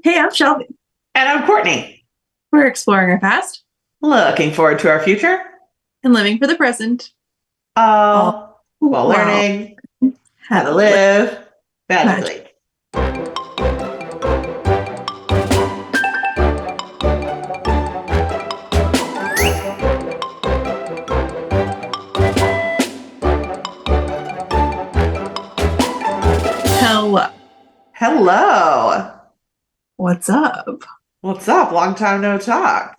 Hey, I'm Shelby. And I'm Courtney. We're exploring our past Looking forward to our future. and living for the present, all All while while learning how how to to live live magic. magically. Hello. Hello. What's up? What's up? Long time no talk.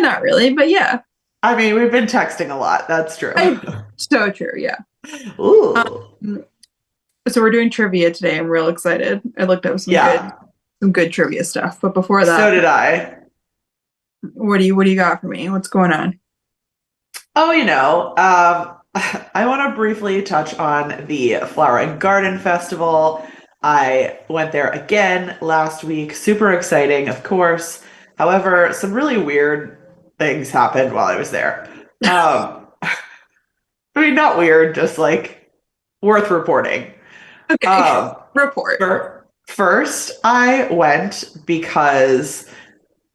Not really, but yeah. I mean, we've been texting a lot. That's true. So true, yeah. Ooh. So we're doing trivia today. I'm real excited. I looked up Yeah. some good trivia stuff. But before So that, did I. what do you got for me? What's going on? Oh, I want to briefly touch on the Flower and Garden Festival. I went there again last week. Super exciting, of course. However, some really weird things happened while I was there. I mean, not weird, just like worth reporting. Okay. Um, Report. First, I went because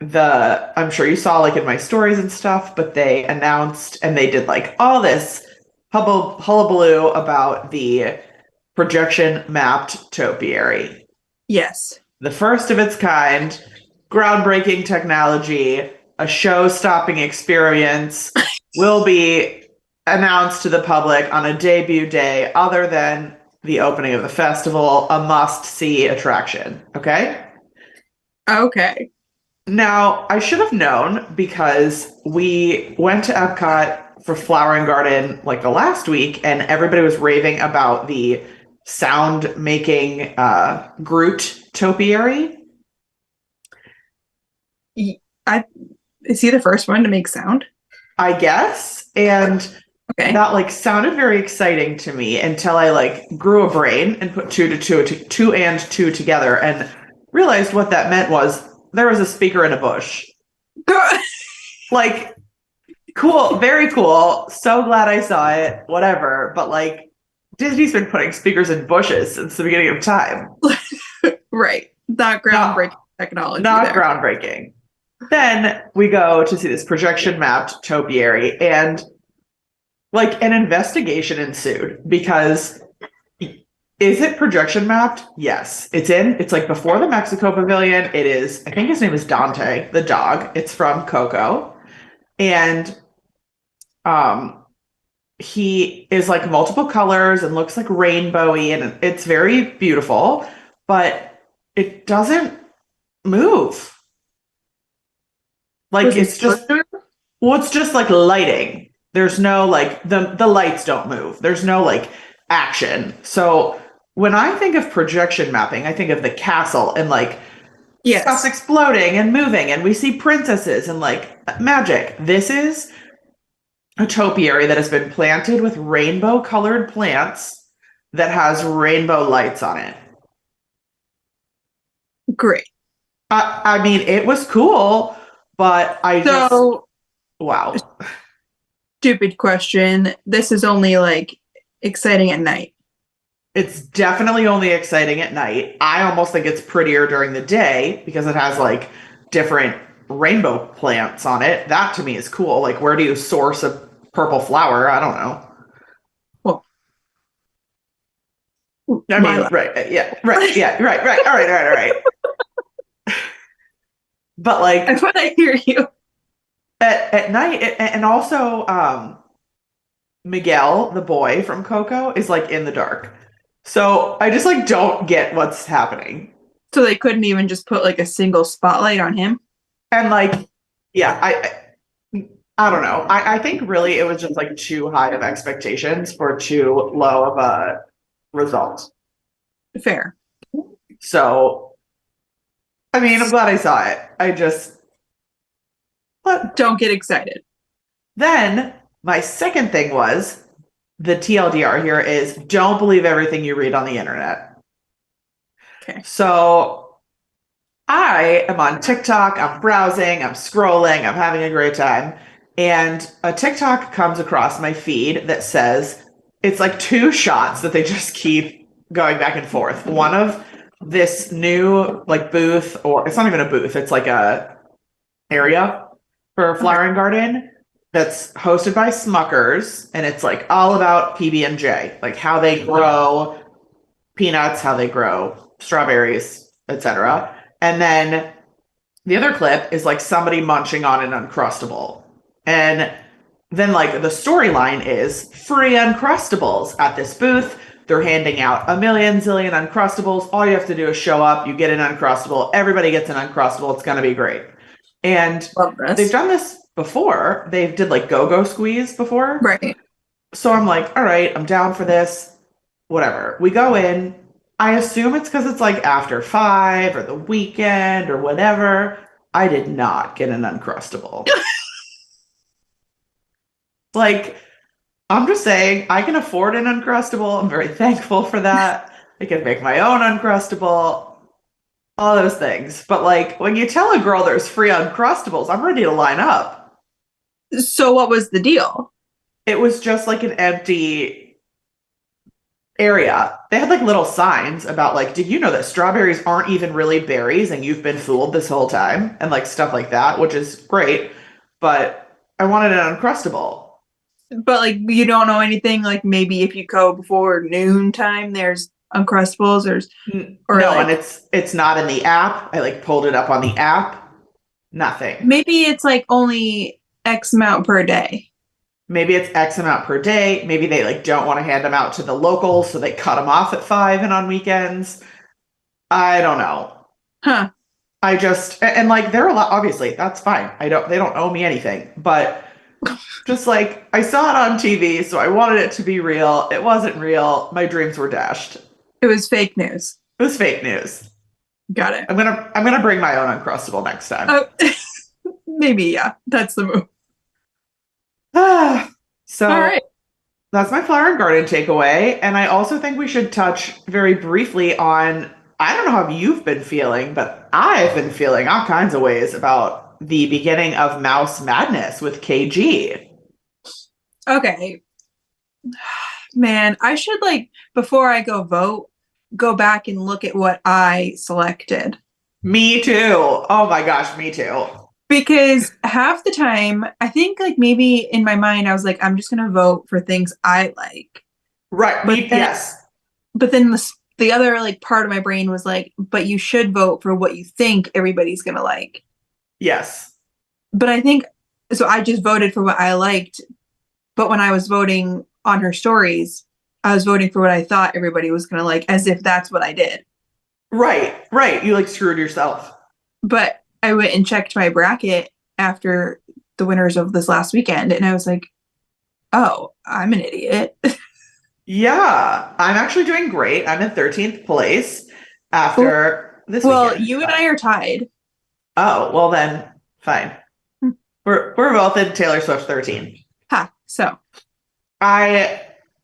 I'm sure you saw like in my stories and stuff, but they announced and they did like all this hullabaloo about the projection mapped topiary. Yes. The first of its kind, groundbreaking technology, a show stopping experience will be announced to the public on a debut day other than the opening of the festival, a must see attraction. Okay. Okay. Now, I should have known because we went to Epcot for Flower and Garden like the last week, and everybody was raving about the sound making Groot topiary. I is he the first one to make sound? I guess. And Okay. that like sounded very exciting to me until I like grew a brain and put two and two together and realized what that meant was there was a speaker in a bush. Like, cool, very cool. So glad I saw it, whatever. But like, Disney's been putting speakers in bushes since the beginning of time. Right. Not groundbreaking Not, technology not there. groundbreaking. Then we go to see this projection mapped topiary, and like an investigation ensued because is it projection mapped? Yes. It's like before the Mexico Pavilion. It is, I think his name is Dante, the dog. It's from Coco. And um he is like multiple colors and looks like rainbowy and it's very beautiful, but it doesn't move. Like Was he it's supposed just to? well, it's just like lighting. There's no like the lights don't move. There's no like action. So when I think of projection mapping, I think of the castle and like stuff's Yes. exploding and moving and we see princesses and like magic. This is a topiary that has been planted with rainbow colored plants that has rainbow lights on it. Great. I mean, it was cool, but I just, So, wow. stupid question. This is only like exciting at night. It's definitely only exciting at night. I almost think it's prettier during the day because it has like different rainbow plants on it. That to me is cool. Like, where do you source a purple flower? I don't know. Well, I my mean, life. right. Yeah. Right. Yeah. Right. All right. All right. All right. But I like, want to hear you. at night and also Miguel, the boy from Coco, is like in the dark. So I just like don't get what's happening. So they couldn't even just put like a single spotlight on him. And like, yeah, I don't know. I think really it was just like too high of expectations for too low of a result. Fair. So I mean, I'm glad I saw it. I just but Don't get excited. then my second thing was the TLDR here is don't believe everything you read on the internet. Okay. So I am on TikTok, I'm browsing, I'm scrolling, I'm having a great time. And a TikTok comes across my feed that says it's like two shots that they just keep going back and forth. One of this new like booth, or it's not even a booth, it's like a area for Okay. Flower and Garden that's hosted by Smuckers, and it's like all about PB&J, like how they grow peanuts, how they grow strawberries, etc. And then the other clip is like somebody munching on an Uncrustable. And then like the storyline is free Uncrustables at this booth. They're handing out a million zillion Uncrustables. All you have to do is show up, you get an Uncrustable, everybody gets an Uncrustable, it's gonna be great. And Love they've this. done this before. They've did like go-go squeeze before. Right. So I'm like, all right, I'm down for this. Whatever. We go in. I assume it's because it's like after 5 or the weekend or whatever. I did not get an Uncrustable. Like, I'm just saying, I can afford an Uncrustable. I'm very thankful for that. I can make my own Uncrustable, all those things. But like, when you tell a girl there's free Uncrustables, I'm ready to line up. So what was the deal? It was just like an empty area. They had like little signs about like, did you know that strawberries aren't even really berries and you've been fooled this whole time? And like stuff like that, which is great. But I wanted an Uncrustable. But like you don't know anything. Like maybe if you go before noon time, there's Uncrustables or No, like and it's not in the app. I like pulled it up on the app. Nothing. maybe it's like only X amount per day. Maybe it's X amount per day. Maybe they like don't want to hand them out to the locals, so they cut them off at 5 and on weekends. I don't know. Huh. I just and like they're a lot. Obviously, that's fine. They don't owe me anything. But just like I saw it on TV, so I wanted it to be real. It wasn't real. My dreams were dashed. It was fake news. It was fake news. Got it. I'm gonna bring my own Uncrustable next time. Oh, maybe, yeah. That's the move. So All right. that's my flower and garden takeaway. And I also think we should touch very briefly on I don't know how you've been feeling, but I've been feeling all kinds of ways about the beginning of Mouse Madness with KG. Okay. Man, I should like before I go vote, go back and look at what I selected. Me too. Oh my gosh, me too. Because half the time, I think like maybe in my mind, I was like, I'm just gonna vote for things I like. Right. But then, Yes. but then the other like part of my brain was like, but you should vote for what you think everybody's gonna like. Yes. But I think so. I just voted for what I liked. But when I was voting on her stories, I was voting for what I thought everybody was gonna like, as if that's what I did. Right. Right. You like screwed yourself. But I went and checked my bracket after the winners of this last weekend, and I was like, oh, I'm an idiot. Yeah. I'm actually doing great. I'm in 13th place after this Well, weekend. you and I are tied. Oh, well then, fine. Hmm. We're both in Taylor Swift 13. Ha. So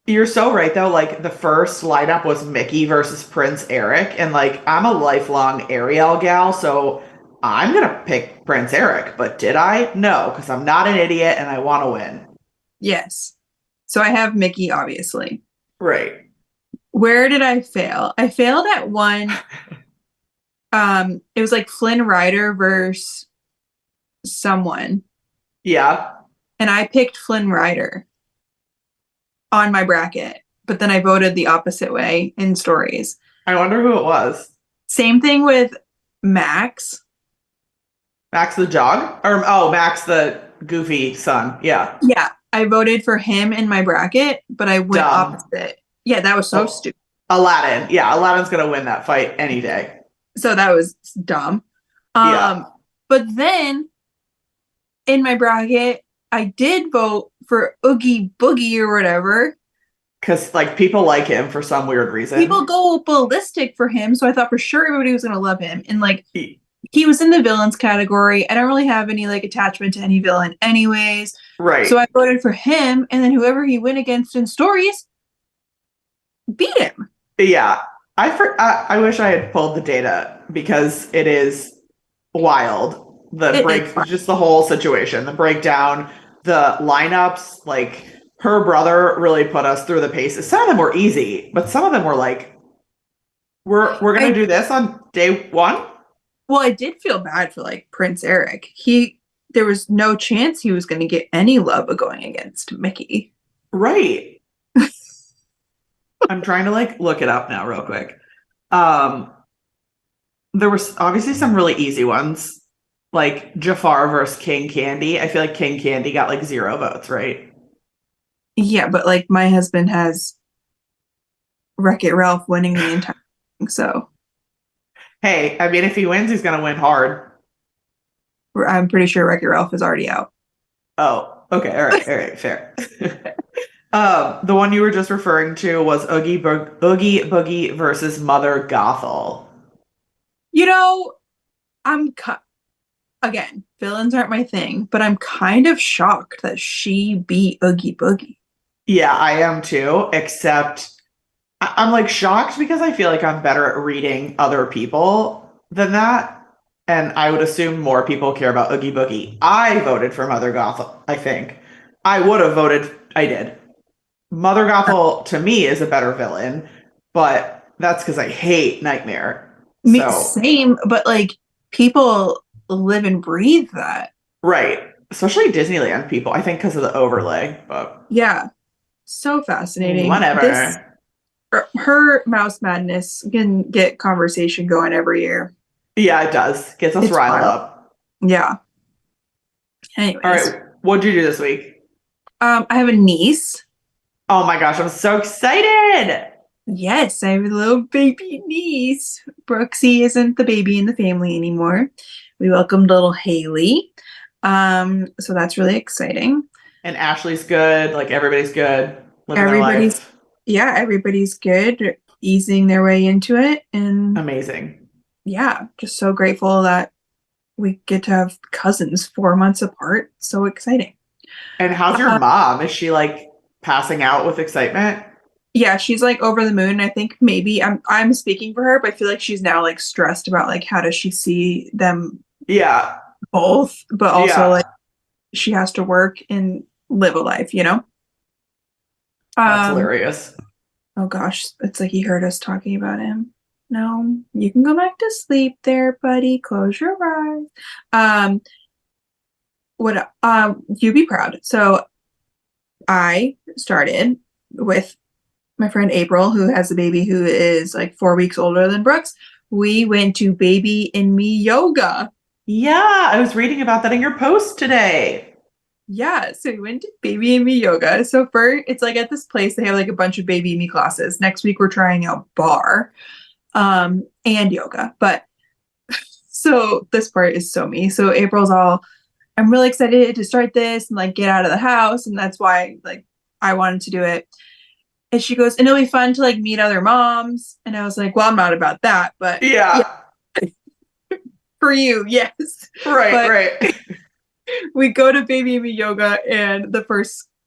You're so right though. Like the first lineup was Mickey versus Prince Eric, and like I'm a lifelong Ariel gal, so I'm gonna pick Prince Eric. But did I? No, because I'm not an idiot and I want to win. yes. So I have Mickey, obviously. Right. Where did I fail? I failed at one. It was like Flynn Rider versus someone, Yeah. and I picked Flynn Rider on my bracket, but then I voted the opposite way in stories. I wonder who it was. Same thing with Max. Max the dog? Or oh, Max the goofy son. Yeah. Yeah, I voted for him in my bracket, but I went Dumb. opposite. Yeah, that was so Oh, stupid. Aladdin. Yeah, Aladdin's gonna win that fight any day. So that was dumb. Yeah. But then in my bracket, I did vote for Oogie Boogie or whatever. Because like people like him for some weird reason. People go ballistic for him, so I thought for sure everybody was gonna love him. And like He- he was in the villains category. I don't really have any like attachment to any villain anyways. right. So I voted for him, and then whoever he went against in stories beat him. Yeah. I wish I had pulled the data because it is wild. Just the whole situation, the breakdown, the lineups, like her brother really put us through the paces. Some of them were easy, but some of them were like We're gonna I do this on day one? well, I did feel bad for like Prince Eric. There was no chance he was going to get any love going against Mickey. Right. I'm trying to like look it up now real quick. Um, there was obviously some really easy ones, like Jafar versus King Candy. I feel like King Candy got like 0 votes, right? Yeah, but like my husband has Wreck-It Ralph winning the entire thing, so Hey, I mean, if he wins, he's gonna win hard. I'm pretty sure Wreck-It Ralph is already out. Oh, okay, all right, fair. The one you were just referring to was Oogie Boogie versus Mother Gothel. You know, I'm again, villains aren't my thing, but I'm kind of shocked that she beat Oogie Boogie. Yeah, I am too, except I'm like shocked because I feel like I'm better at reading other people than that. And I would assume more people care about Oogie Boogie. I voted for Mother Gothel, I think. I would have voted, I did. Mother Gothel to me is a better villain, but that's because I hate Nightmare. Me, So, same, but like people live and breathe that. right. Especially Disneyland people, I think because of the overlay, but Yeah, so fascinating. This whatever. her Mouse Madness can get conversation going every year. Yeah, it does. Gets us It's riled wild. up. Yeah. All Anyways, right, what'd you do this week? I have a niece. Oh my gosh, I'm so excited. Yes, I have a little baby niece. Brooksy isn't the baby in the family anymore. We welcomed little Haley. So that's really exciting. And Ashley's good. Like everybody's good. Living their Everybody's, life. yeah, everybody's good, easing their way into it. And Amazing. yeah, just so grateful that we get to have cousins 4 months apart. So exciting. And how's your Uh, mom? Is she like passing out with excitement? yeah, she's like over the moon. I think maybe I'm speaking for her, but I feel like she's now like stressed about like how does she see them Yeah. both, but also like Yeah. she has to work and live a life, you know? That's Um, hilarious. oh gosh, it's like he heard us talking about him. No, you can go back to sleep there, buddy. Close your eyes. Um, what you be proud. So I started with my friend April, who has a baby who is like 4 weeks older than Brooks. We went to baby and me yoga. Yeah, I was reading about that in your post today. Yeah, so we went to baby and me yoga. So for it's like at this place they have like a bunch of baby and me classes. Next week we're trying out bar and yoga. But so this part is so me. So April's all I'm really excited to start this and like get out of the house and that's why like I wanted to do it. And she goes, and it'll be fun to like meet other moms. And I was like, well, I'm not about that, but yeah, Yeah. for you, yes. Right, But right. we go to baby and me yoga and for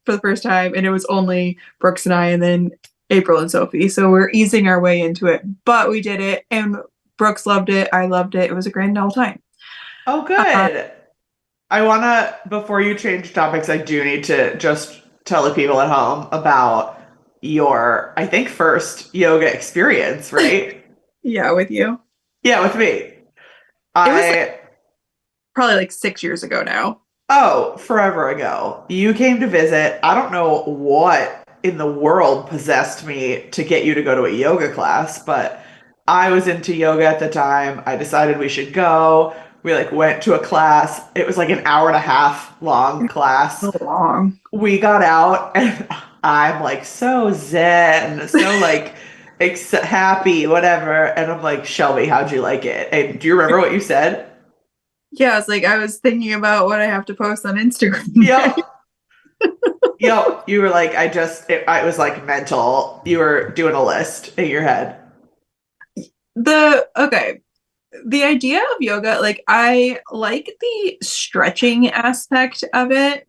the first time and it was only Brooks and I and then April and Sophie. So we're easing our way into it, but we did it and Brooks loved it. I loved it. It was a grand old time. Oh, Uh, good. I wanna, before you change topics, I do need to just tell the people at home about your, I think, first yoga experience, right? yeah, with you. Yeah, with me. It was like I probably like 6 years ago now. Oh, forever ago. You came to visit. I don't know what in the world possessed me to get you to go to a yoga class, but I was into yoga at the time. I decided we should go. We like went to a class. It was like an hour and a half long class. So long. We got out and I'm like so zen, so like happy, whatever. And I'm like, Shelby, how'd you like it? And do you remember what you said? Yeah, it's like I was thinking about what I have to post on Instagram next. Yep. Yep, you were like, I was like mental. You were doing a list in your head. Okay, the idea of yoga, like I like the stretching aspect of it.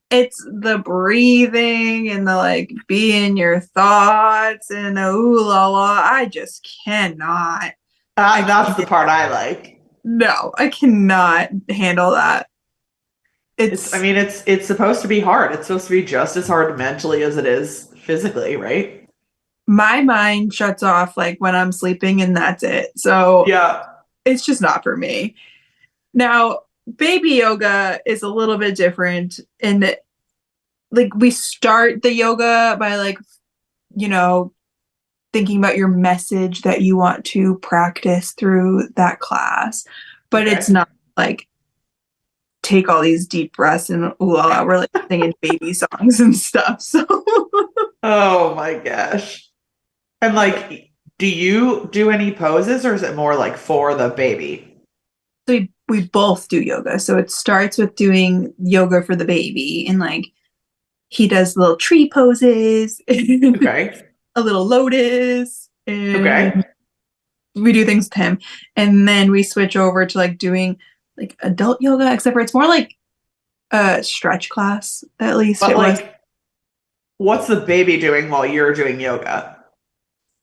It's the breathing and the like be in your thoughts and the ooh la la. I just cannot. I That's the can't. part I like. No, I cannot handle that. I It's mean, it's supposed to be hard. It's supposed to be just as hard mentally as it is physically, right? my mind shuts off like when I'm sleeping and that's it. So Yeah. it's just not for me. Now, baby yoga is a little bit different in that like we start the yoga by like, you know, thinking about your message that you want to practice through that class. But it's Okay. not like take all these deep breaths and ooh, la, la, we're like singing baby songs and stuff. So Oh my gosh. And like, do you do any poses or is it more like for the baby? we both do yoga. So it starts with doing yoga for the baby and like he does little tree poses and Okay. a little lotus and Okay. we do things with him. And then we switch over to like doing like adult yoga, except for it's more like a stretch class, at least But it was. like, what's the baby doing while you're doing yoga?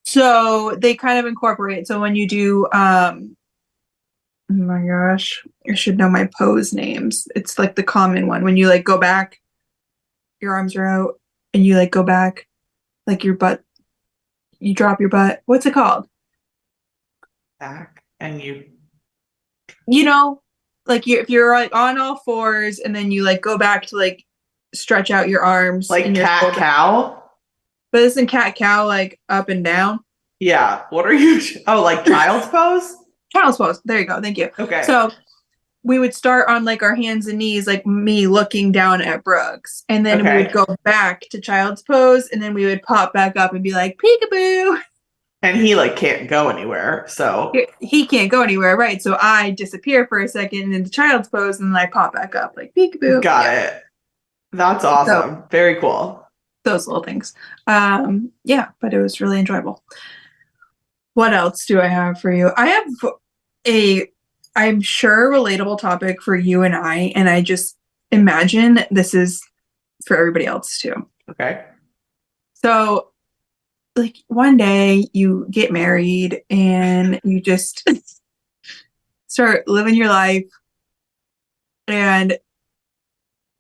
So they kind of incorporate. So when you do oh my gosh, I should know my pose names. It's like the common one. When you like go back, your arms are out and you like go back, like your butt, you drop your butt. What's it called? Back and you You know, like you if you're like on all fours and then you like go back to like stretch out your arms like and your cat shoulder. cow? But isn't cat cow like up and down? Yeah. What are you? Oh, like child's pose? Child's pose. There you go. Thank you. Okay. So we would start on like our hands and knees, like me looking down at Brooks. And then we would Okay. go back to child's pose and then we would pop back up and be like, peekaboo. And he like can't go anywhere. So He can't go anywhere, right? So I disappear for a second into child's pose and then I pop back up like peekaboo. got Yeah. it. That's So awesome. Very cool. those little things. Yeah, but it was really enjoyable. What else do I have for you? I have a, I'm sure, relatable topic for you and I just imagine this is for everybody else too. Okay. So, like, one day you get married and you just start living your life, and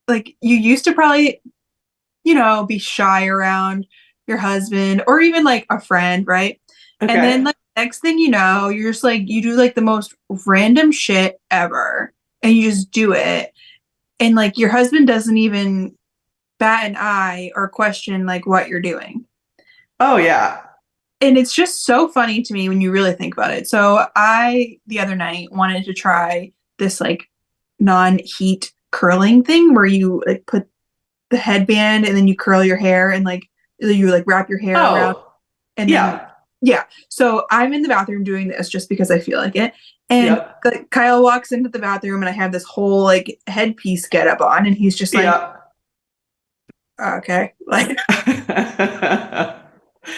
like, you used to probably, you know, be shy around your husband or even like a friend, right? And then, Okay. like, next thing you know, you're just like, you do like the most random shit ever and you just do it. And like, your husband doesn't even bat an eye or question like what you're doing. Oh yeah. And it's just so funny to me when you really think about it. So I the other night wanted to try this like non-heat curling thing where you like put the headband and then you curl your hair and like you like wrap your hair around Oh and then yeah. yeah. So I'm in the bathroom doing this just because I feel like it. And Yep. like, Kyle walks into the bathroom and I have this whole like headpiece get up on and he's just like, Yep. okay. Like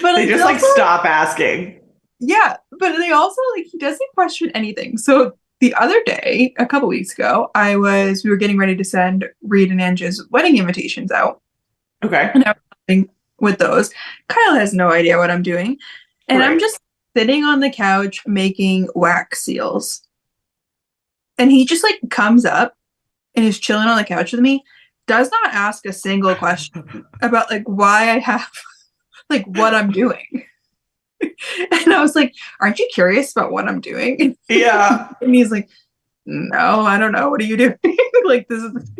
but They it's just like also stop asking. yeah, but they also like he doesn't question anything. So the other day, a couple weeks ago, we were getting ready to send Reed and Angie's wedding invitations out. Okay. And I was helping with those. Kyle has no idea what I'm doing. And I'm Great. just sitting on the couch making wax seals. And he just like comes up and is chilling on the couch with me, does not ask a single question about like why I have like what I'm doing. And I was like, aren't you curious about what I'm doing? Yeah. And he's like, no, I don't know. What are you doing? Like, this is,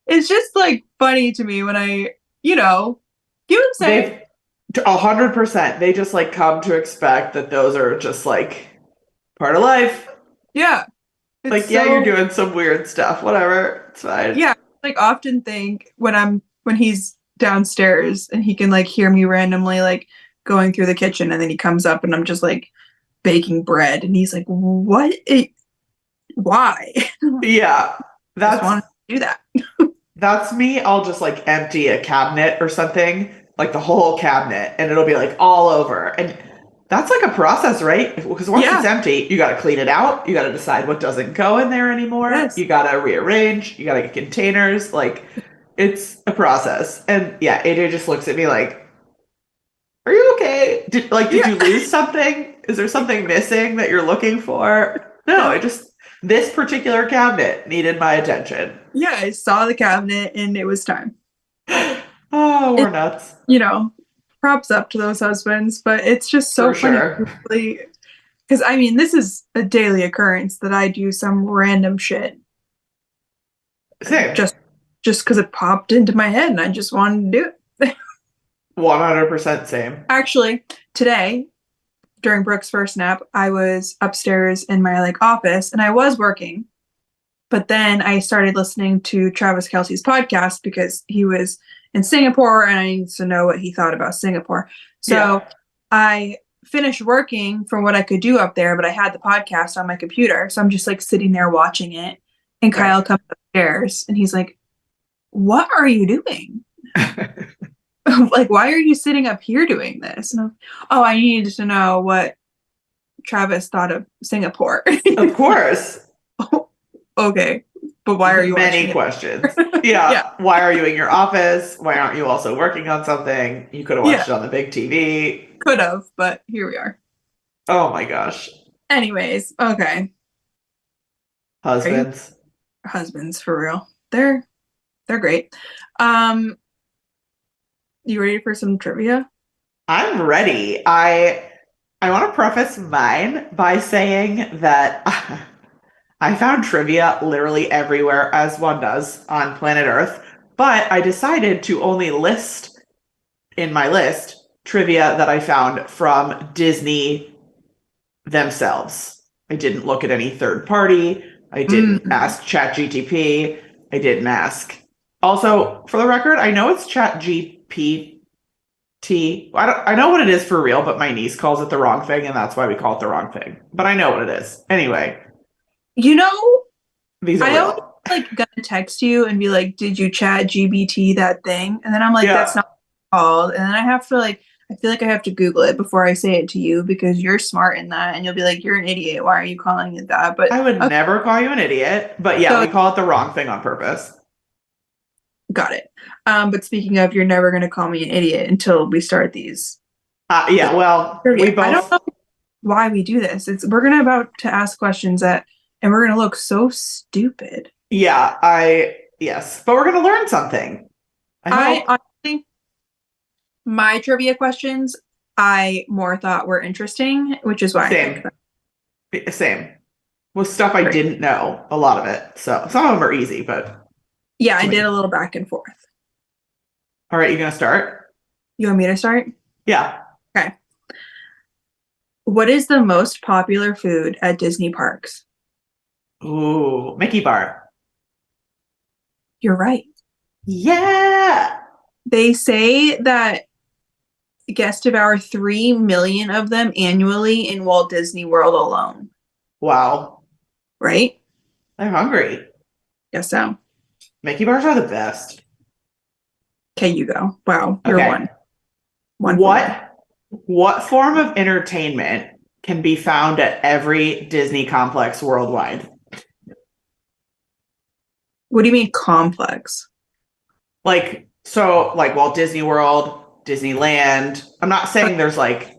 it's just like funny to me when I, you know, get what I'm saying? They've 100%. They just like come to expect that those are just like part of life. Yeah. It's Like, yeah, you're so, doing some weird stuff. Whatever. It's fine. yeah. Like, often think when he's downstairs and he can like hear me randomly like going through the kitchen and then he comes up and I'm just like baking bread and he's like, what? Why? Yeah. Just That's want to do that. that's me. I'll just like empty a cabinet or something, like the whole cabinet, and it'll be like all over. And that's like a process, right? Because once it's Yeah. empty, you got to clean it out. You got to decide what doesn't go in there anymore. Yes. You got to rearrange. You got to get containers. Like it's a process. And yeah, AJ just looks at me like, "Are you okay? Did Yeah. you lose something? Is there something missing that you're looking for?" No, I just this particular cabinet needed my attention. Yeah. I saw the cabinet and it was time. Oh, It, we're nuts. you know, props up to those husbands, but it's just so For funny. sure. Because I mean, this is a daily occurrence that I do some random shit Same. just because it popped into my head and I just wanted to do it. 100% same. Actually, today during Brooke's first nap, I was upstairs in my like office and I was working, but then I started listening to Travis Kelce's podcast because he was in Singapore and I needed to know what he thought about Singapore. So Yeah. I finished working from what I could do up there, but I had the podcast on my computer. So I'm just like sitting there watching it. And Right. Kyle comes upstairs and he's like, "What are you doing?" Like, why are you sitting up here doing this? And oh, I needed to know what Travis thought of Singapore. Of course. Oh, okay, but why are you Many watching questions. Yeah. Yeah. Why are you in your office? Why aren't you also working on something? You could have watched it on the big TV. Could have, but here we are. Oh my gosh. Anyways, okay. Husbands. Husbands for real. They're great. You ready for some trivia? I'm ready. I want to preface mine by saying that I found trivia literally everywhere, as one does on planet Earth, but I decided to only list in my list trivia that I found from Disney themselves. I didn't look at any third party. I didn't ask ChatGTP. I didn't ask. Also, for the record, I know it's ChatGPT. I know what it is for real, but my niece calls it the wrong thing, and that's why we call it the wrong thing. But I know what it is. Anyway. You know, These are I real. always like gonna text you and be like, "Did you chat GBT that thing?" And then I'm like, Yeah. "That's not called." And then I have to like, I feel like I have to Google it before I say it to you because you're smart in that, and you'll be like, "You're an idiot. Why are you calling it that?" But I would never call you an idiot, but yeah, So- we call it the wrong thing on purpose. got it. But speaking of, you're never gonna call me an idiot until we start these. Yeah, well, we both. I don't know why we do this. We're gonna about to ask questions that, and we're gonna look so stupid. Yeah, yes, but we're gonna learn something. I honestly, my trivia questions, I more thought were interesting, which is why I picked them. Same. With stuff I didn't know, a lot of it. So some of them are easy, but yeah, I did a little back and forth. All right, you gonna start? You want me to start? Yeah. Okay. What is the most popular food at Disney parks? Ooh, Mickey bar. You're right. Yeah. They say that guests devour 3 million of them annually in Walt Disney World alone. Wow. Right? I'm hungry. Guess so. Mickey bars are the best. Okay, you go. Wow, you're Okay. one. What form of entertainment can be found at every Disney complex worldwide? What do you mean complex? Like Walt Disney World, Disneyland. I'm not saying there's like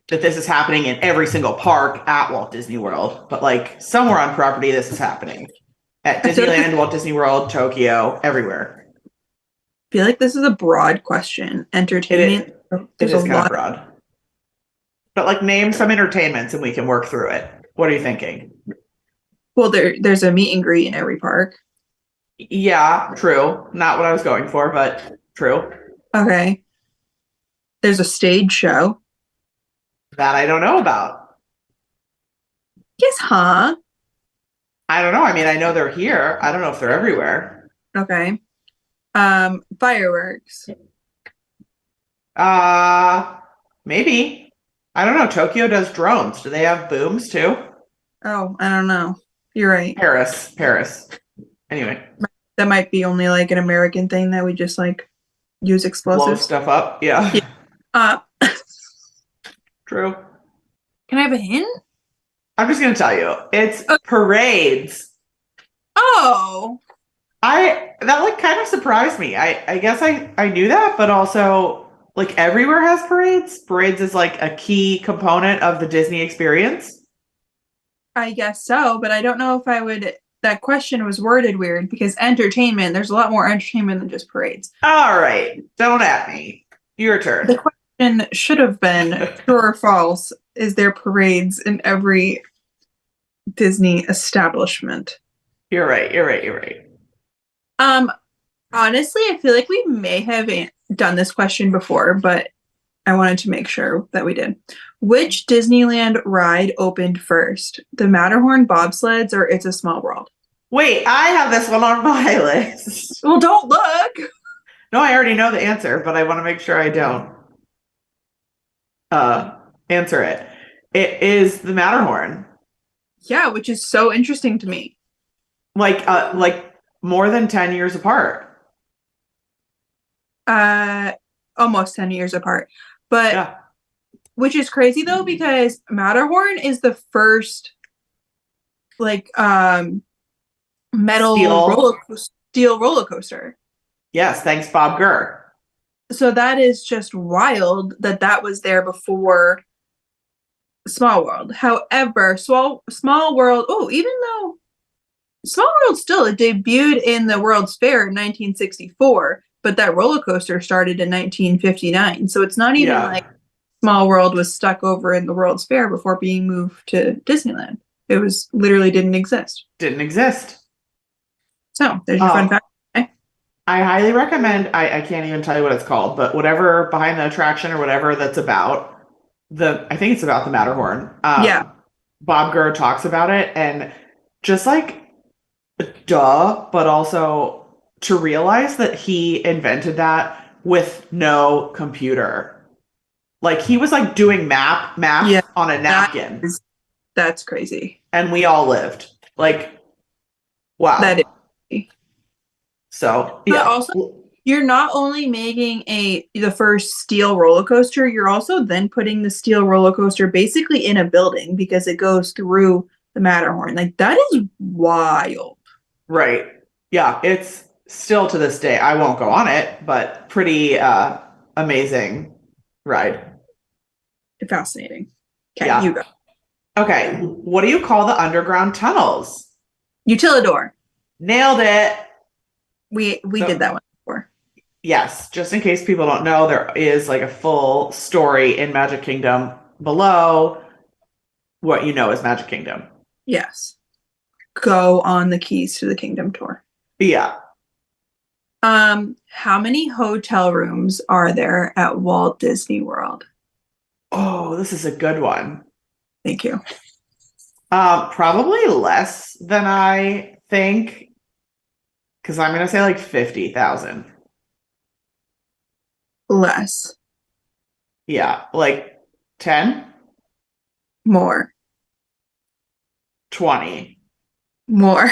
that this is happening in every single park at Walt Disney World, but like somewhere on property this is happening. At Disneyland, Walt Disney World, Tokyo, everywhere. I feel like this is a broad question. Entertainment. It is kind of broad. But like name some entertainments and we can work through it. What are you thinking? Well, there's a meet and greet in every park. Yeah, true. Not what I was going for, but true. Okay. There's a stage show. That I don't know about. Yes, huh? I don't know. I mean, I know they're here. I don't know if they're everywhere. Okay. Fireworks. Maybe. I don't know. Tokyo does drones. Do they have booms too? Oh, I don't know. You're right. Paris. Anyway. That might be only like an American thing that we just like use explosives. Blow stuff up. Yeah. True. Can I have a hint? I'm just gonna tell you. It's parades. Oh. That like kind of surprised me. I guess I knew that, but also like everywhere has parades. Parades is like a key component of the Disney experience. I guess so, but I don't know if I would. That question was worded weird because entertainment, there's a lot more entertainment than just parades. All right. Don't at me. Your turn. The question question should have been true or false. Is there parades in every Disney establishment? You're right. You're right. You're right. Um, Honestly, I feel like we may have done this question before, but I wanted to make sure that we did. Which Disneyland ride opened first? The Matterhorn bobsleds or It's a Small World? Wait, I have this one on my list. Well, don't look. No, I already know the answer, but I want to make sure I don't answer it. It is the Matterhorn. Yeah, which is so interesting to me. Like more than 10 years apart. Almost 10 years apart. But Yeah. which is crazy though, because Matterhorn is the first like metal steel roller coaster. Yes, thanks, Bob Gurr. So that is just wild that that was there before Small World. However, Small World, oh, even though Small World still it debuted in the World's Fair in 1964, but that roller coaster started in 1959. So it's not even like Small World was stuck over in the World's Fair before being moved to Disneyland. It was literally didn't exist. Didn't exist. So there's your fun fact. I highly recommend, I can't even tell you what it's called, but whatever behind the attraction or whatever that's about, I think it's about the Matterhorn. Yeah. Bob Gurr talks about it and just like, duh, but also to realize that he invented that with no computer. Like he was like doing math on a napkin. That's crazy. And we all lived. Like, wow. That is crazy. So, yeah. But also, you're not only making the first steel roller coaster, you're also then putting the steel roller coaster basically in a building because it goes through the Matterhorn. Like that is wild. Right. Yeah, it's still to this day. I won't go on it, but pretty amazing ride. Fascinating. Okay, yeah. you go. Okay, what do you call the underground tunnels? Utilidor. Nailed it. We did that one before. Yes, just in case people don't know, there is like a full story in Magic Kingdom below what you know as Magic Kingdom. Yes. Go on the Keys to the Kingdom tour. Yeah. How many hotel rooms are there at Walt Disney World? Oh, this is a good one. Thank you. Probably less than I think, because I'm going to say like 50,000. Less. Yeah, like 10? More. 20. More.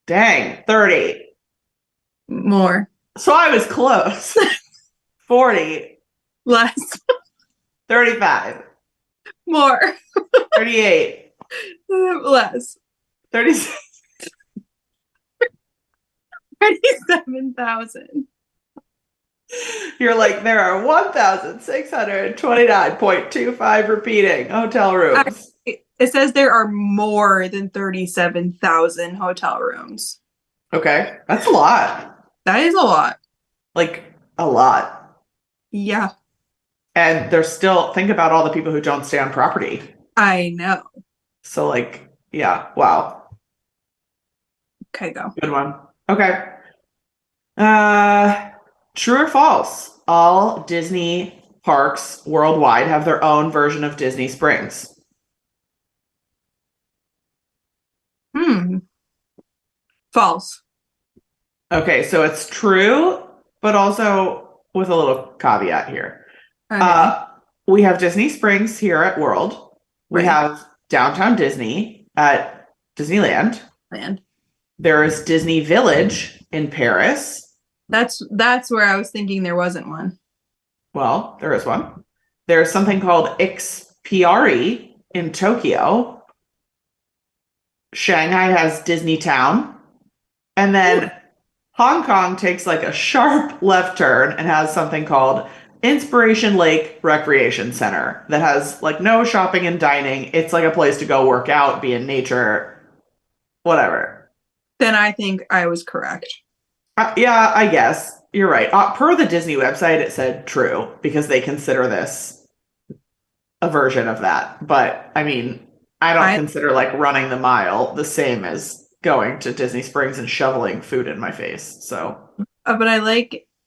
Dang, 30. More. So I was close. 40. Less. 35. More. 38. Less. 36. 37,000. You're like, there are 1,629.25 repeating hotel rooms. It says there are more than 37,000 hotel rooms. Okay, that's a lot. That is a lot. Like, a lot. Yeah. And there's still, think about all the people who don't stay on property. I know. So, like, yeah, wow. Okay, go. Good one. Okay. True or false? All Disney parks worldwide have their own version of Disney Springs. False. Okay, so it's true, but also with a little caveat here. Okay. We have Disney Springs here at World. We have Downtown Disney at Disneyland. There is Disney Village in Paris. That's where I was thinking there wasn't one. Well, there is one. There's something called Xpiari in Tokyo. Shanghai has Disney Town. And then Hong Kong takes like a sharp left turn and has something called Inspiration Lake Recreation Center that has like no shopping and dining. It's like a place to go work out, be in nature, whatever. Then I think I was correct. Yeah, I guess you're right. Per the Disney website, it said true because they consider this a version of that. But I mean, I don't I consider like running the mile the same as going to Disney Springs and shoveling food in my face. So, but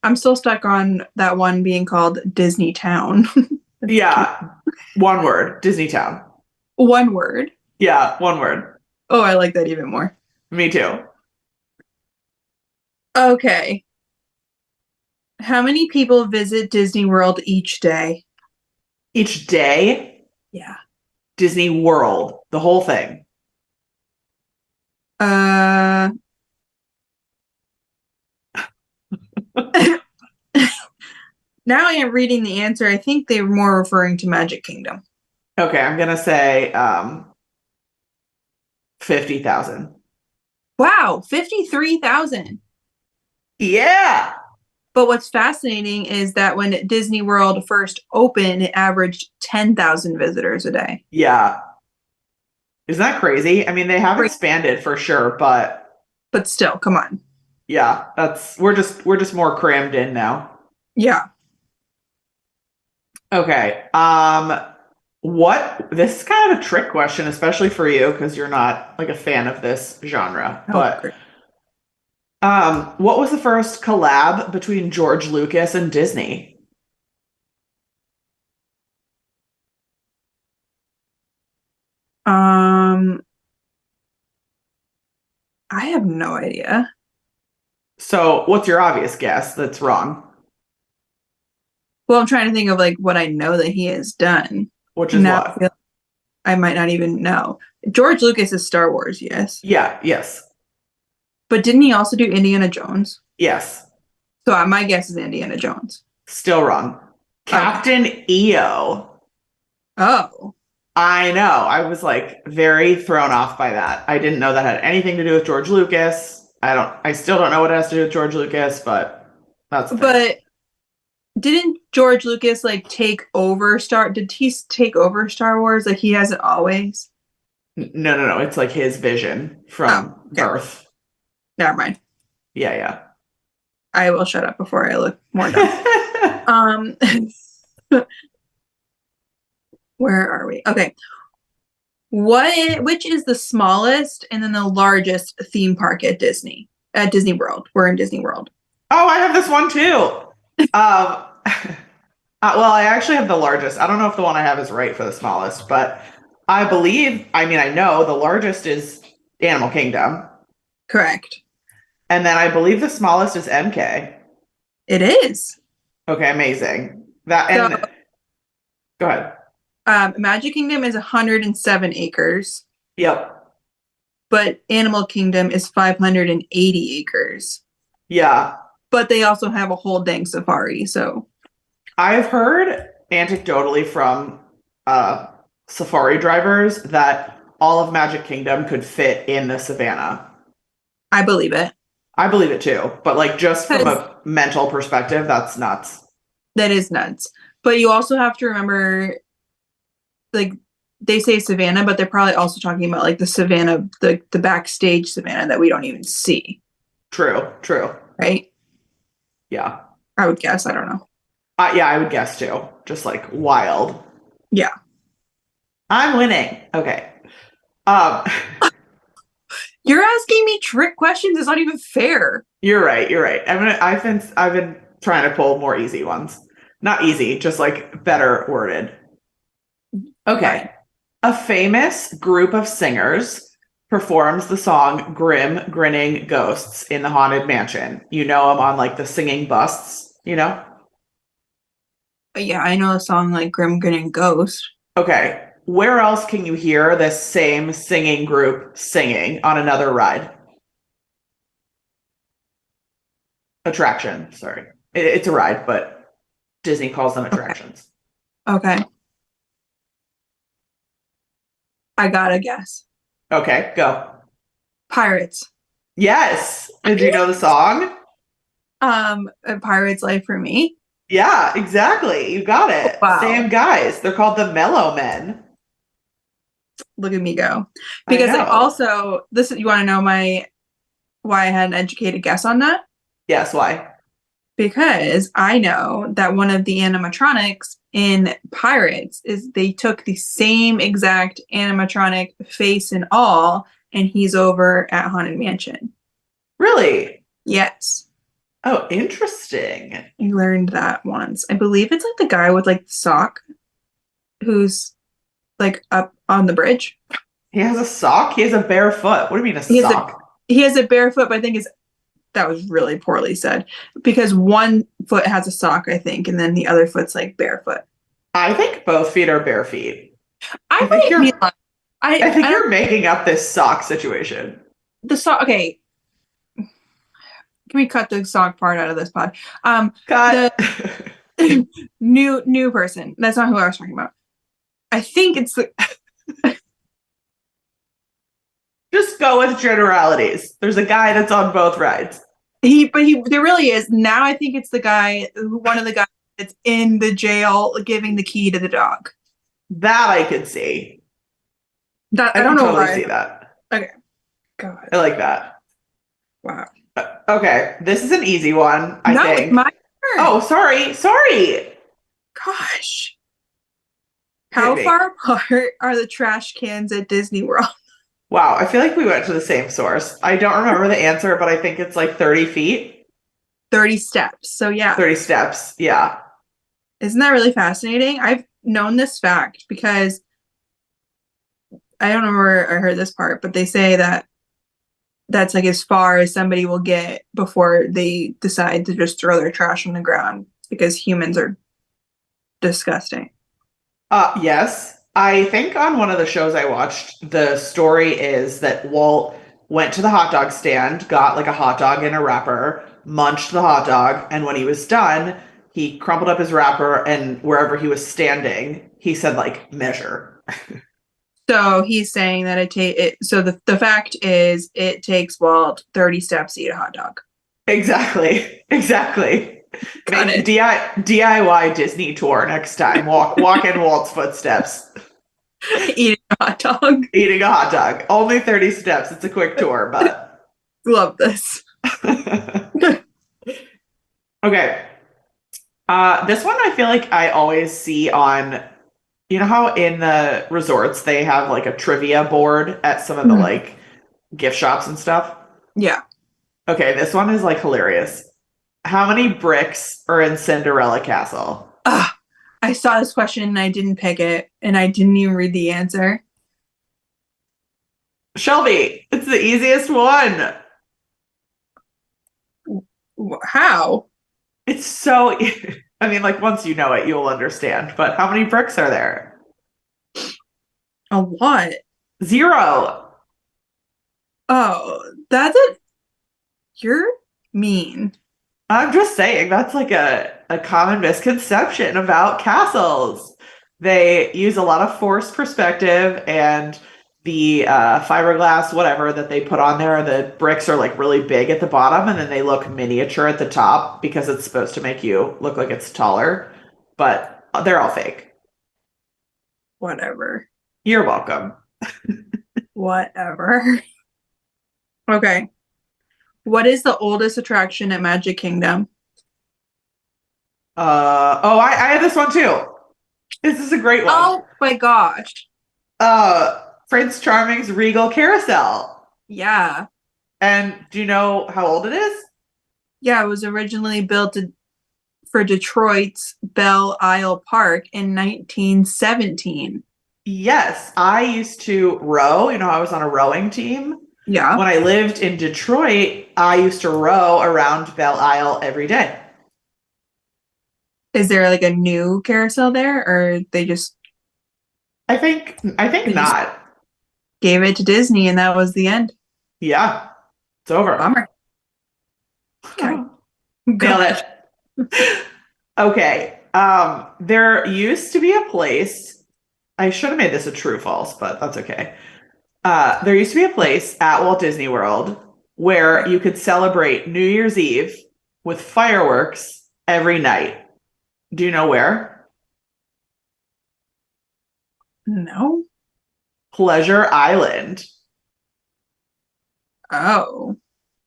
I'm still stuck on that one being called Disney Town. That's cute. yeah, one word, Disney Town. One word. Yeah, one word. Oh, I like that even more. Me too. Okay. How many people visit Disney World each day? Each day, Yeah. Disney World, the whole thing. Uh, now I am reading the answer. I think they were more referring to Magic Kingdom. Okay, I'm gonna say 50,000. Wow, 53,000. Yeah. But what's fascinating is that when Disney World first opened, it averaged 10,000 visitors a day. Yeah. Isn't that crazy? I mean, they have expanded for sure, but But still, come on. yeah, that's we're just more crammed in now. Yeah. Okay. What this is kind of a trick question, especially for you because you're not like a fan of this genre. Oh, But great. what was the first collab between George Lucas and Disney? Um, I have no idea. So, what's your obvious guess that's wrong? Well, I'm trying to think of like what I know that he has done. Which is Now I what? feel I might not even know. George Lucas is Star Wars, yes. Yeah, yes. But didn't he also do Indiana Jones? Yes. So my guess is Indiana Jones. Still wrong. Okay. Captain EO. Oh, I know. I was like very thrown off by that. I didn't know that had anything to do with George Lucas. I still don't know what it has to do with George Lucas, but that's the thing. but didn't George Lucas like take over did he take over Star Wars? Like he hasn't always? No, no, no. It's like his vision Oh, from okay. birth. Never mind. Yeah, I will shut up before I look more dumb. yeah. Um, where are we? Okay. Which is the smallest and then the largest theme park at Disney World? We're in Disney World. Oh, I have this one too. Well, I actually have the largest. I don't know if the one I have is right for the smallest, but I know the largest is Animal Kingdom. Correct. And then I believe the smallest is MK. It is. Okay, amazing. That So and go ahead. Magic Kingdom is 107 acres, Yep. but Animal Kingdom is 580 acres. Yeah. But they also have a whole dang safari. So I've heard anecdotally from safari drivers that all of Magic Kingdom could fit in the savannah. I believe it. I believe it too, but like just from Because a mental perspective, that's nuts. that is nuts. But you also have to remember, like, they say savannah, but they're probably also talking about like the savannah, the backstage savannah that we don't even see, True, true. right? Yeah. I would guess. I don't know. Yeah, I would guess too. Just like wild. Yeah. I'm winning. Okay. Um, You're asking me trick questions. It's not even fair. you're right. You're right. I've been trying to pull more easy ones. Not easy, just like better worded. Fine. Okay. A famous group of singers performs the song Grim Grinning Ghosts in the Haunted Mansion. You know them on like the singing busts, you know? But yeah, I know a song like Grim Grinning Ghost. Okay. Where else can you hear this same singing group singing on another ride? Attraction, sorry. It's a ride, but Disney calls them Okay. attractions. Okay. I gotta guess. Okay, go. Pirates. Yes. Did you know the song? A Pirate's Life for Me. Yeah, exactly. You got it. Wow. Same guys. They're called the Mellow Men. Look at me go. I Because I know. also you want to know why I had an educated guess on that? Yes, why? Because I know that one of the animatronics in Pirates is they took the same exact animatronic face and all, and he's over at Haunted Mansion. Really? Yes. Oh, interesting. I learned that once. I believe it's like the guy with like the sock who's like up on the bridge. He has a sock? He has a bare foot. What do you mean a He has a sock? he has a barefoot, but I think is that was really poorly said because one foot has a sock, I think, and then the other foot's like barefoot. I think both feet are bare feet. I I think might be you're lying. I I think don't you're making up this sock situation. the sock. Okay, can we cut the sock part out of this pod? The Cut. new person. That's not who I was talking about. I think it's the Just go with generalities. There's a guy that's on both rides. but he there really is. Now I think it's the guy who one of the guys that's in the jail giving the key to the dog. That I could see. That I I don't can know totally why. see that. Okay. God. I like that. Wow. Okay, this is an easy one, I No, it's my think. turn. Oh, sorry. Gosh. Hit How me. far apart are the trash cans at Disney World? Wow, I feel like we went to the same source. I don't remember the answer, but I think it's like 30 feet, 30 steps. So yeah. 30 steps. Yeah. Isn't that really fascinating? I've known this fact because I don't know where I heard this part, but they say that that's like as far as somebody will get before they decide to just throw their trash on the ground because humans are disgusting. Yes. I think on one of the shows I watched, the story is that Walt went to the hot dog stand, got like a hot dog in a wrapper, munched the hot dog, and when he was done, he crumpled up his wrapper and wherever he was standing, he said like measure. So he's saying that so the fact is it takes Walt 30 steps to eat a hot dog. Exactly. Got Make it. DIY Disney tour next time. Walk in Walt's footsteps. Eating a hot dog. Eating a hot dog. Only 30 steps. It's a quick tour, but Love this. okay. This one I feel like I always see on, you know how in the resorts they have like a trivia board at some of the Mhm. like gift shops and stuff. Yeah. Okay, this one is like hilarious. How many bricks are in Cinderella Castle? Ah, I saw this question and I didn't pick it and I didn't even read the answer. Shelby, it's the easiest one. How? It's so, I mean, like once you know it, you'll understand. But how many bricks are there? A what? 0. Oh, that's it. You're mean. I'm just saying that's like a common misconception about castles. They use a lot of forced perspective and the fiberglass, whatever that they put on there, the bricks are like really big at the bottom and then they look miniature at the top because it's supposed to make you look like it's taller, but they're all fake. Whatever. You're welcome. Whatever. Okay. What is the oldest attraction at Magic Kingdom? I have this one too. This is a great one. Oh my gosh. Prince Charming's Regal Carousel. Yeah. And do you know how old it is? Yeah, it was originally built for Detroit's Belle Isle Park in 1917. Yes, I used to row. You know, I was on a rowing team. Yeah. When I lived in Detroit, I used to row around Belle Isle every day. Is there like a new carousel there or I think they just not. gave it to Disney and that was the end? Yeah, it's over. Bummer. Okay. Go Nailed ahead. it. Okay. There used to be a place. I should have made this a true false, but that's okay. There used to be a place at Walt Disney World where you could celebrate New Year's Eve with fireworks every night. Do you know where? No. Pleasure Island. Oh.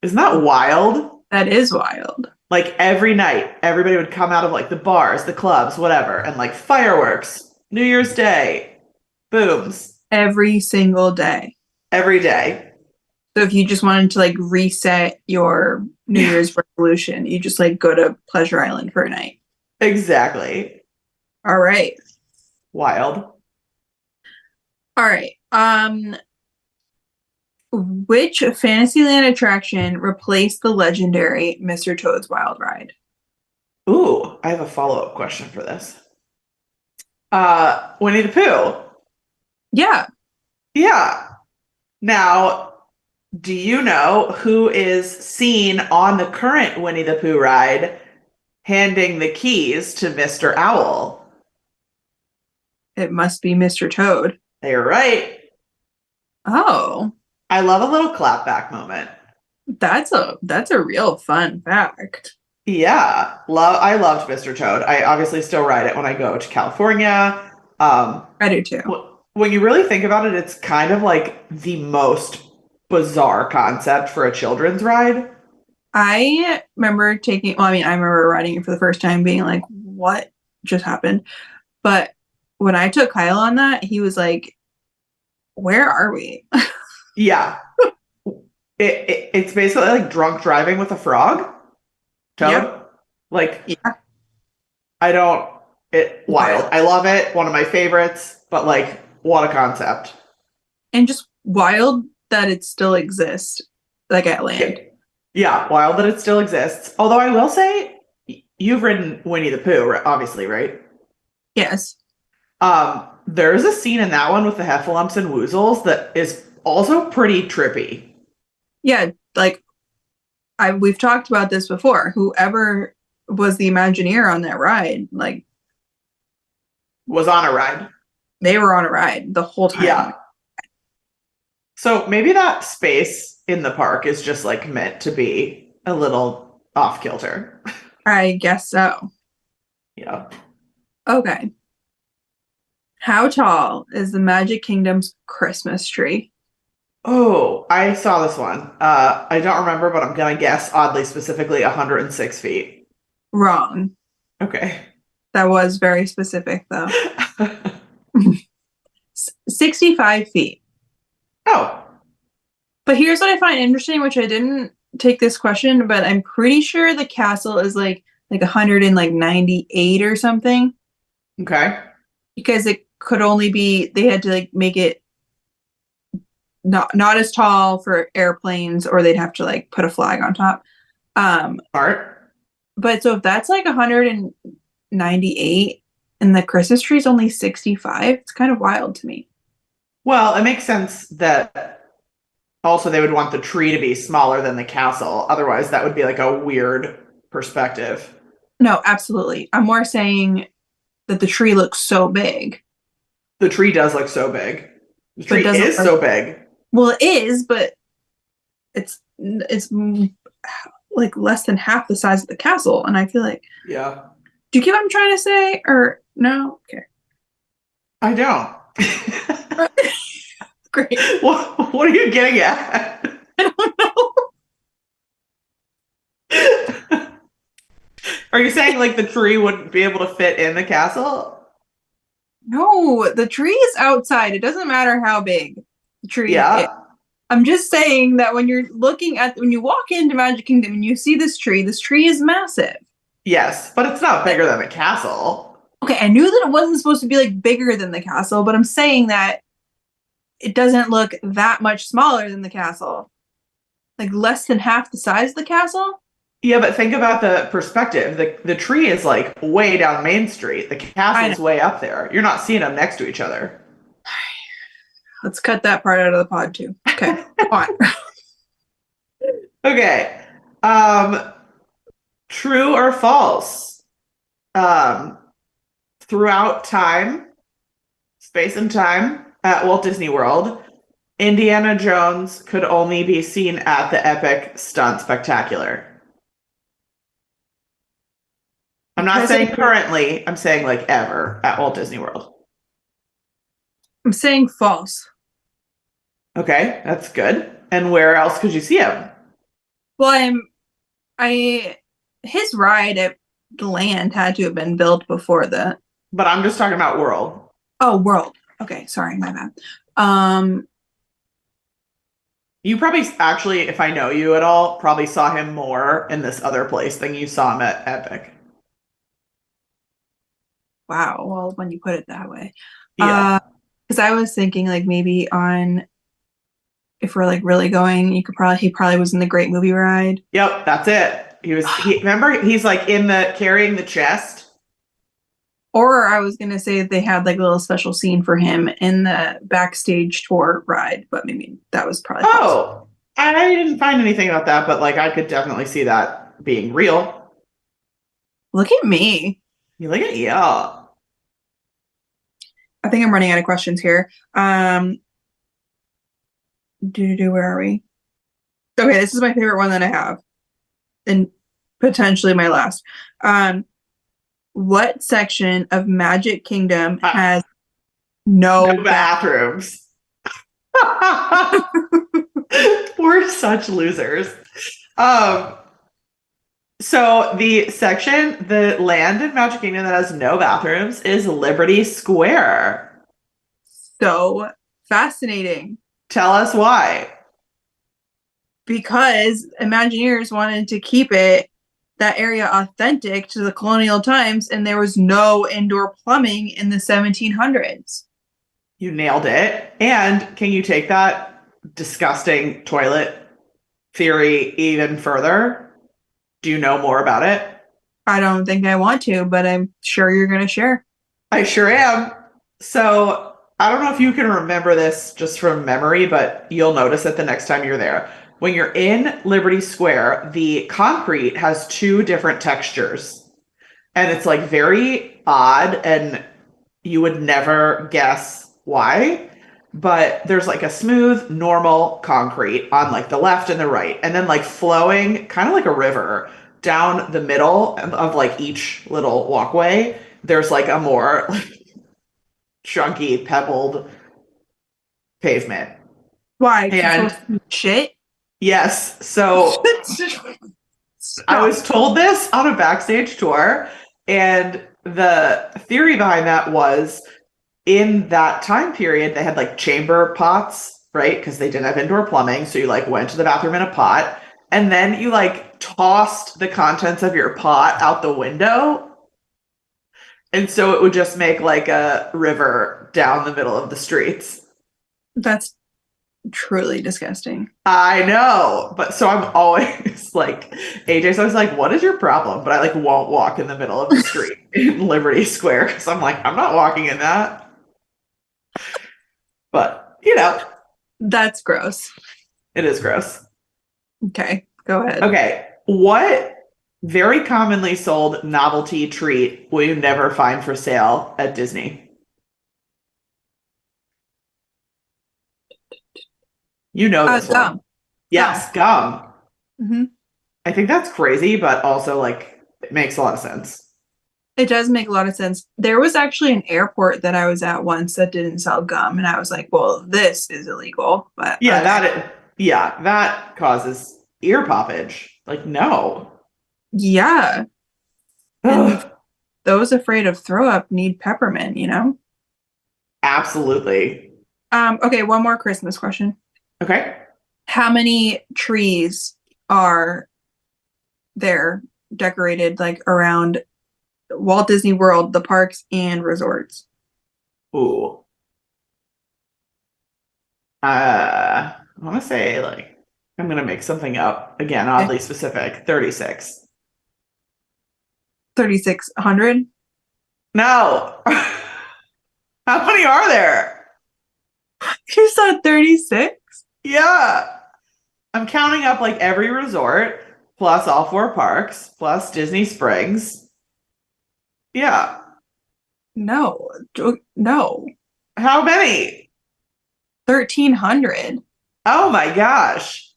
Isn't that wild? That is wild. Like every night, everybody would come out of like the bars, the clubs, whatever, and like fireworks, New Year's Day, booms, Every single day. every day. So if you just wanted to like reset your New Yeah, Year's resolution, you just like go to Pleasure Island for a night. exactly. All right. Wild. All right. Which Fantasyland attraction replaced the legendary Mr. Toad's Wild Ride? Ooh, I have a follow-up question for this. Winnie the Pooh. Yeah. Yeah. Now, do you know who is seen on the current Winnie the Pooh ride handing the keys to Mr. Owl? It must be Mr. Toad. You're right. Oh, I love a little clapback moment. that's a real fun fact. Yeah, I loved Mr. Toad. I obviously still ride it when I go to California. Um, I do too. when you really think about it, it's kind of like the most bizarre concept for a children's ride. I remember I remember riding it for the first time being like, what just happened? But when I took Kyle on that, he was like, where are we? Yeah, it's basically like drunk driving with a frog. Yep. Toad. Like, Yeah. I don't, wild. Wild. I love it. One of my favorites, but like, what a concept. And just wild that it still exists, like at Yeah, land. yeah, wild that it still exists. Although I will say, you've ridden Winnie the Pooh, obviously, right? Yes. There is a scene in that one with the heffalumps and woozles that is also pretty trippy. Yeah, like we've talked about this before. Whoever was the Imagineer on that ride, like Was on a ride. they were on a ride the whole time. Yeah. So maybe that space in the park is just like meant to be a little off kilter. I guess so. Yeah. Okay. How tall is the Magic Kingdom's Christmas tree? Oh, I saw this one. I don't remember, but I'm gonna guess oddly specifically 106 feet. Wrong. Okay. That was very specific, though. 65 feet. Oh, But here's what I find interesting, which I didn't take this question, but I'm pretty sure the castle is like 198 or something okay. because it could only be they had to like make it not as tall for airplanes or they'd have to like put a flag on top. Smart. But so if that's like 198 and the Christmas tree is only 65, it's kind of wild to me. Well, it makes sense that also they would want the tree to be smaller than the castle. Otherwise, that would be like a weird perspective. No, absolutely. I'm more saying that the tree looks so big, The tree does look so big. The but tree doesn't is so big. well, it is, but it's like less than half the size of the castle, and I feel like, Yeah. do you get what I'm trying to say? Or no? Okay, I don't. great. What are you getting at? I don't know. Are you saying like the tree wouldn't be able to fit in the castle? No, the tree is outside. It doesn't matter how big the tree is. Yeah. I'm just saying that when you're when you walk into Magic Kingdom and you see this tree is massive. Yes, but it's not bigger than a castle. Okay, I knew that it wasn't supposed to be like bigger than the castle, but I'm saying that it doesn't look that much smaller than the castle. Like less than half the size of the castle. Yeah, but think about the perspective. The tree is like way down Main Street. The castle's way up there. You're not seeing them next to each other. Let's cut that part out of the pod too. Okay, go on. Okay. True or false? Um, throughout time, space and time at Walt Disney World, Indiana Jones could only be seen at the Epic Stunt Spectacular. I'm not saying currently, I'm saying like ever at Walt Disney World. I'm saying false. Okay, that's good. And where else could you see him? Well, His ride at the land had to have been built before the. But I'm just talking about world. Oh, world. Okay, sorry, my bad. Um, You probably actually, if I know you at all, probably saw him more in this other place than you saw him at Epic. wow. Well, when you put it that way, Yeah. because I was thinking like maybe on if we're like really going, he probably was in the Great Movie Ride. Yep, that's it. He remember he's like in the carrying the chest. Or I was gonna say they had like a little special scene for him in the backstage tour ride, but maybe that was probably false. Oh, I didn't find anything about that, but like I could definitely see that being real. Look at me. You look at yeah. I think I'm running out of questions here. Where are we? Okay, this is my favorite one that I have, and potentially my last. What section of Magic Kingdom has no No bathrooms. We're such losers. Um, so the land in Magic Kingdom that has no bathrooms is Liberty Square. So fascinating Tell us why. because Imagineers wanted to keep that area authentic to the colonial times, and there was no indoor plumbing in the 1700s. You nailed it. And can you take that disgusting toilet theory even further? Do you know more about it? I don't think I want to, but I'm sure you're going to share. I sure am. So I don't know if you can remember this just from memory, but you'll notice it the next time you're there. When you're in Liberty Square, the concrete has two different textures. And it's like very odd, and you would never guess why. But there's like a smooth, normal concrete on like the left and the right, and then like flowing, kind of like a river, down the middle of like each little walkway. There's like a more chunky, pebbled pavement. Why? And Shit. yes, so I was told this on a backstage tour, and the theory behind that was in that time period, they had like chamber pots, right? Because they didn't have indoor plumbing. So you like went to the bathroom in a pot, and then you like tossed the contents of your pot out the window. And so it would just make like a river down the middle of the streets. That's truly disgusting. I know, but so I'm always like, AJ's always like, what is your problem? But I like won't walk in the middle of the street in Liberty Square because I'm like, I'm not walking in that. But, you know, That's gross. it is gross. Okay, go ahead. Okay, what very commonly sold novelty treat will you never find for sale at Disney? You know this one. Gum. Yes, gum. Hmm. I think that's crazy, but also like it makes a lot of sense. It does make a lot of sense. There was actually an airport that I was at once that didn't sell gum, and I was like, "Well, this is illegal." But Yeah, that causes ear poppage. Like no. yeah, and Ugh, those afraid of throw up need peppermint. You know. absolutely. Okay, one more Christmas question. Okay. How many trees are there decorated like around Walt Disney World, the parks and resorts? Ooh. I want to say like I'm gonna make something up again, oddly specific. 36. 3,600. No. How many are there? You saw 36? Yeah. I'm counting up like every resort, plus all four parks, plus Disney Springs. Yeah. No, no, How many? 1,300. Oh my gosh.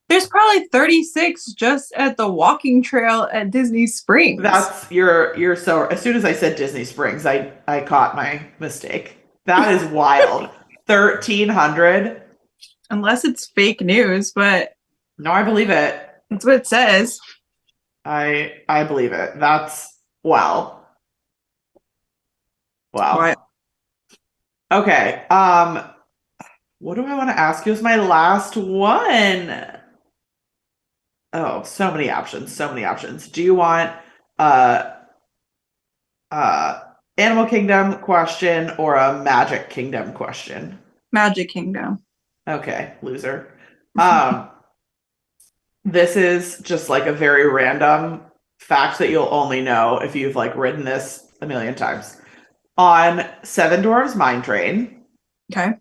There's probably 36 just at the walking trail at Disney Springs. That's you're so as soon as I said Disney Springs, I caught my mistake. That is wild. 1,300. Unless it's fake news, but No, I believe it. That's what it says. I believe it. That's wow. What? Wow. Okay. What do I want to ask you as my last one? Oh, so many options, so many options. Do you want uh uh Animal Kingdom question or a Magic Kingdom question? Magic Kingdom. Okay, loser. Um, this is just like a very random fact that you'll only know if you've like written this a million times. On Seven Dwarfs Mine Train, Okay.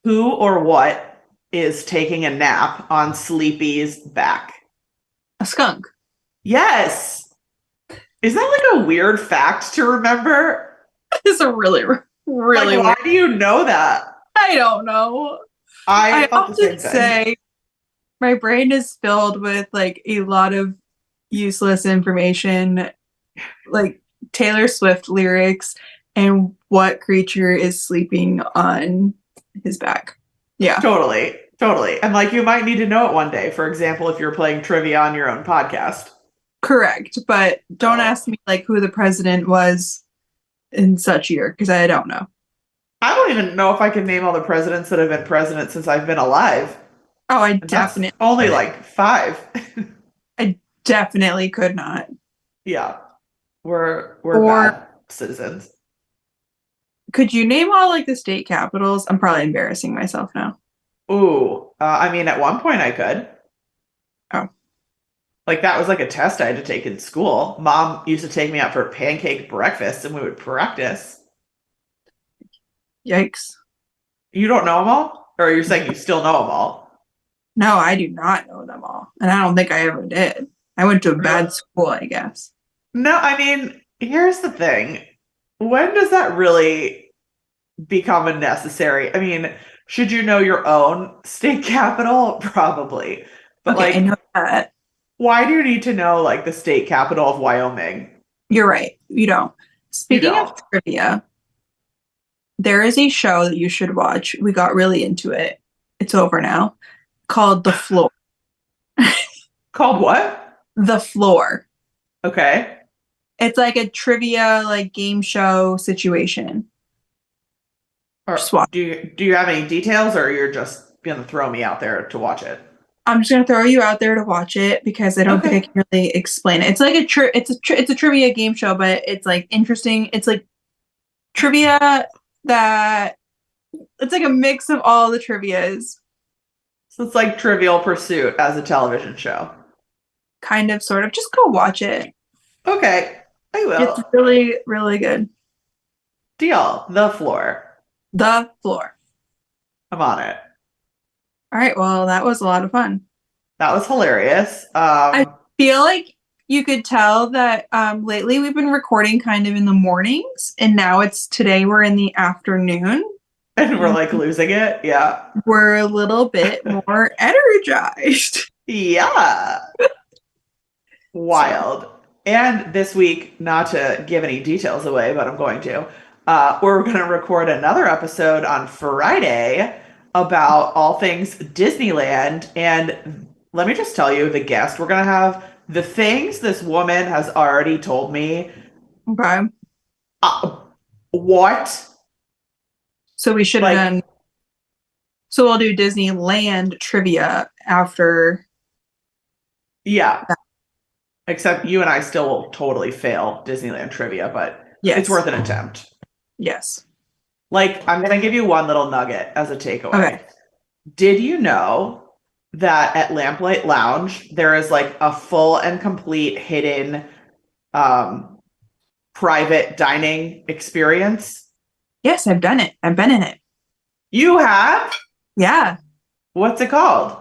who or what is taking a nap on Sleepy's back? A skunk. Yes. Is that like a weird fact to remember? It's a really, Like, really why weird. do you know that? I don't know. I I thought the same often thing. say my brain is filled with like a lot of useless information, like Taylor Swift lyrics and what creature is sleeping on his back. Yeah, Totally. Totally. And like, you might need to know it one day. For example, if you're playing trivia on your own podcast. correct. But don't So ask me like who the president was in such year because I don't know. I don't even know if I can name all the presidents that have been president since I've been alive. Oh, I And that's definitely only couldn't. like five. I definitely could not. Yeah. We're Or bad citizens. could you name all like the state capitals? I'm probably embarrassing myself now. Ooh. I mean, at one point I could. Oh, Like that was like a test I had to take in school. Mom used to take me out for pancake breakfast and we would practice. yikes. You don't know them all? Or you're saying you still know them all? No, I do not know them all. And I don't think I ever did. I went to a Really? bad school, I guess. No, I mean, here's the thing. When does that really become a necessary? I mean, should you know your own state capital? Probably. But Okay, I know like, that. why do you need to know like the state capital of Wyoming? You're right. You don't. You Speaking of don't. trivia, there is a show that you should watch. We got really into it. It's over now. Called The Floor. Called what? The Floor. Okay. It's like a trivia, like game show situation. Just Or watch. do you have any details or you're just gonna throw me out there to watch it? I'm just gonna throw you out there to watch it because I don't think I Okay. can really explain it. It's like it's a trivia game show, but it's like interesting. It's like trivia that it's like a mix of all the trivias, So it's like Trivial Pursuit as a television show. kind of, sort of. Just go watch it. Okay, I It's will. really, really good. Deal. The floor. The Floor. I'm on it. All right, well, that was a lot of fun. That was hilarious. I feel like you could tell that lately we've been recording kind of in the mornings, and now it's today we're in the afternoon. And we're like losing it. Yeah. We're a little bit more energized. Yeah. So, Wild. And this week, not to give any details away, but I'm going to, we're going to record another episode on Friday about all things Disneyland. And let me just tell you, the guest we're going to have, the things this woman has already told me. okay. Uh, what? So we should have Like, done, so we'll do Disneyland trivia after yeah. that. Except you and I still will totally fail Disneyland trivia, but it's Yes. worth an attempt. Yes. Like, I'm going to give you one little nugget as a takeaway. Okay. Did you know that at Lamplight Lounge, there is like a full and complete hidden private dining experience? Yes, I've done it. I've been in it. You have? Yeah. What's it called?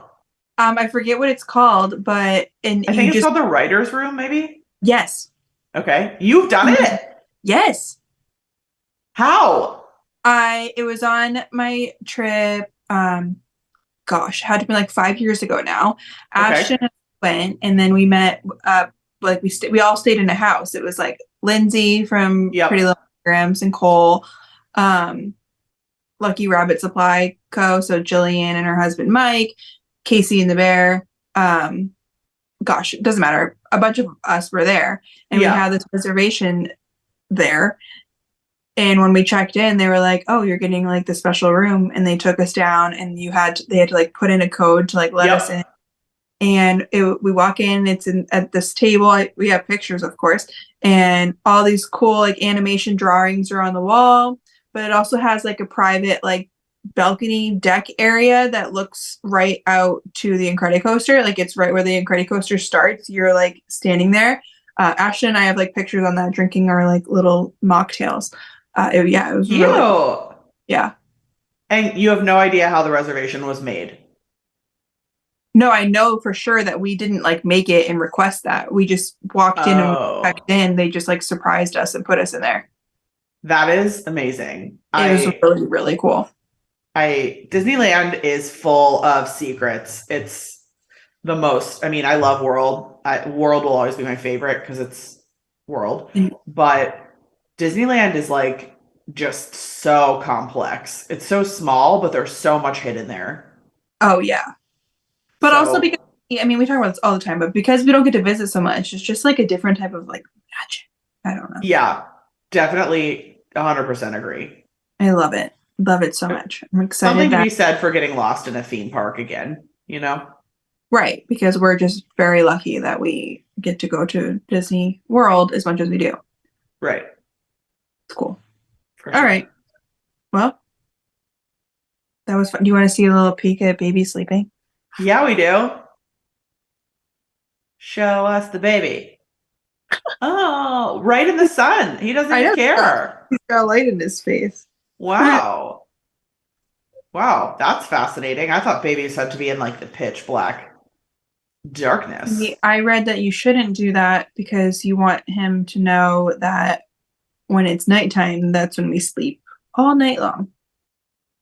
I forget what it's called, but and I you think it's just called the writer's room, maybe? yes. Okay. You've done it? Yes. How? It was on my trip, gosh, had to be like 5 years ago now. Okay. Ashton and I went, and then we met. Like we all stayed in a house. It was like Lindsay from Pretty Yep. Little Programs and Cole, um, Lucky Rabbit Supply Co. So Jillian and her husband Mike, Casey and the Bear. gosh, it doesn't matter. A bunch of us were there, and we Yeah. had this reservation there. And when we checked in, they were like, "Oh, you're getting like the special room," and they took us down, and they had to like put in a code to like let us in. Yep. And we walk in, it's in at this table. We have pictures, of course, and all these cool like animation drawings are on the wall. But it also has like a private like balcony deck area that looks right out to the Incredicoaster. Like it's right where the Incredicoaster starts. You're like standing there. Ashton and I have like pictures on that drinking our like little mocktails. Yeah, it was really cool. Cute. Yeah. And you have no idea how the reservation was made. No, I know for sure that we didn't like make it and request that. We just walked in and when we checked Oh, in, they just like surprised us and put us in there. that is amazing. It was really, really cool. Disneyland is full of secrets. It's the most. I mean, I love World. World will always be my favorite because it's World. And- But Disneyland is like just so complex. It's so small, but there's so much hidden there. oh yeah. But also because So I mean we talk about this all the time, but because we don't get to visit so much, it's just like a different type of like magic. I don't know. yeah, definitely 100% agree. I love it. Love it so much. I'm excited Something to that be said for getting lost in a theme park again, you know? right, because we're just very lucky that we get to go to Disney World as much as we do. Right. It's cool. For All sure. right. Well, that was fun. Do you want to see a little peek at baby sleeping? Yeah, we do. Show us the baby. Oh, right in the sun. He doesn't I even know. care. He's got light in his face. Wow. Wow, that's fascinating. I thought babies had to be in like the pitch black darkness. I read that you shouldn't do that because you want him to know that when it's nighttime, that's when we sleep all night long.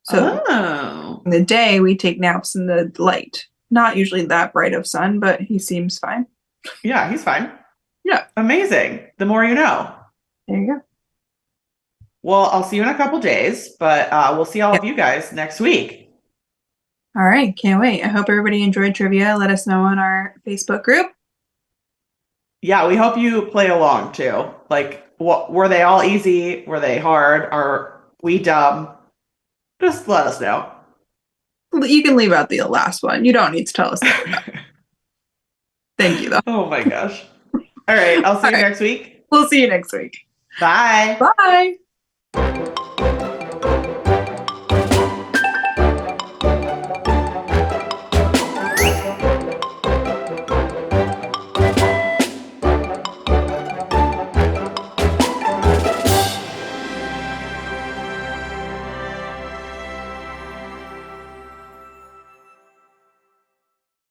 So Oh. in the day, we take naps in the light. Not usually that bright of sun, but he seems fine. Yeah, he's fine. Yeah, Amazing. The more you know. there you go. Well, I'll see you in a couple days, but we'll see all Yeah. of you guys next week. All right, can't wait. I hope everybody enjoyed trivia. Let us know on our Facebook group. Yeah, we hope you play along too. Like, what were they all easy? Were they hard? Are we dumb? Just let us know. You can leave out the last one. You don't need to tell us that. Thank you, though. Oh my gosh. All right, I'll see All you right. next week. We'll see you next week. Bye. Bye.